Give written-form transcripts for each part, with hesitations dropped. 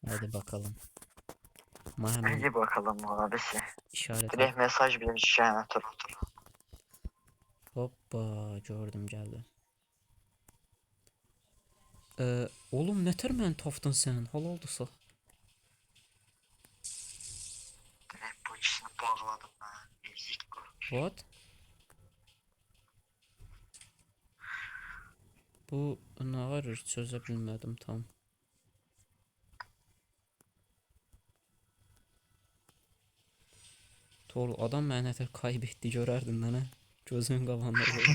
Hadi bakalım. Ama hemen Hadi bakalım abisi. işaret at. Direkt mesaj bir şey otur. Hoppa gördüm geldi. Oğlum ne tür mən tapdın sen? Halaldırsa. Direkt bu ikisini bağladım ben. Ezik koymuş. What? Bu ne var? Çözə bilmədim tam. Tol adam məni nətər kaybetdi görərdin mənə. Gözün qabağında qoydu.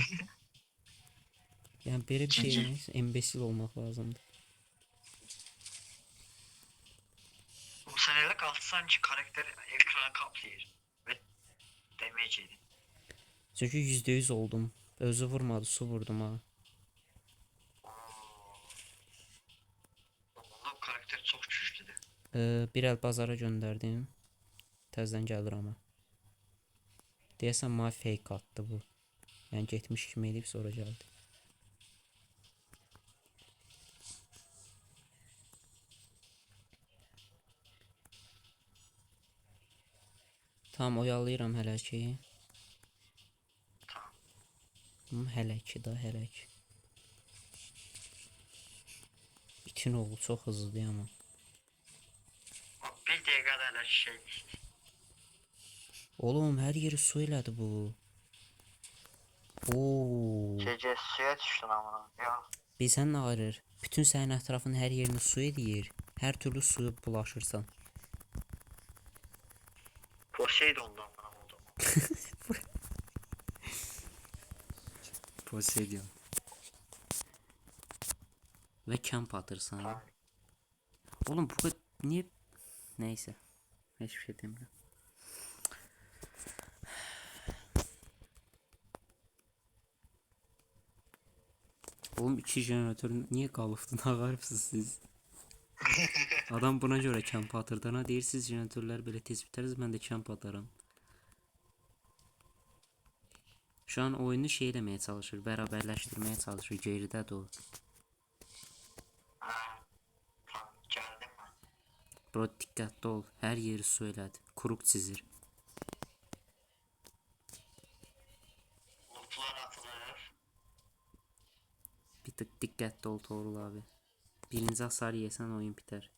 Yani böyle bir şey demek embesil olmak lazımdı. Bu senede kalktı sanki karakter ekranı kaplayır. Ve damage yedi. Çünkü %100 oldum. Özü vurmadı, su vurdum ha. Valla karakter çok güçlüdür. Bir el bazara gönderdim. Təzədən gəlir ama. Deyəsən ma fake attı bu. Yani getmiş kimi edib sonra geldi. Tamam oyalayıram hələ ki. Tamam. Hələ ki da hələ ki. İtin oğlu çok hızlıdır ama. Bir dakikada da şey. Oğlum her yeri su elədi bu. Oo. Gece suya düştün ama. Ya. Bilsən nə ağrır? Bütün sənin ətrafın hər yerini su edir. Hər türlü suya bulaşırsan. Poseidon da ondan oldu. Poseidon. Ve kamp atırsan. Tamam. Oğlum bu kadar niye? Neyse. Hiçbir şey demiyorum. Oğlum iki jeneratör niye kalıftı? Ne garipsiz siz? Adam buna göre kamp atırdığına deyir siz jeneratörler böyle tez biteriz ben de kamp atarım. Şu an oyunu şey demeye çalışır, beraberleştirmeye çalışır. Geride de o. Tamam geldim ben. Bro dikkatli ol. Her yeri su elədi. Kuruk çizir. Lootlar atılır. Bir tık dikkatli ol Tuğrul abi. Birinci hasar yesen oyun biter.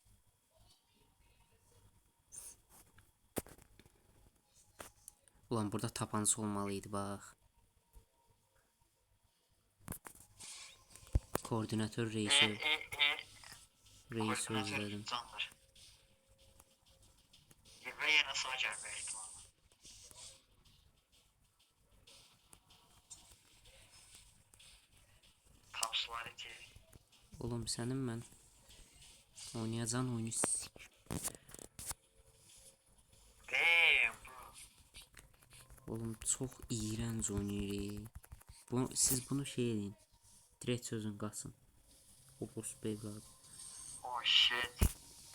Ulan burada tapansı olmalıydı bak. Koordinatör reisi. Reisi özledim. Ve yine sağ gelmeye ihtimalle. Kapsular eti. Oğlum senin ben. Oynayacağın oyunu sik. Damn bro. Oğlum çok iğrenç oynuyor. Siz bunu şey edin. Direkt sözün kalsın. Opus beyblad. Oh shit.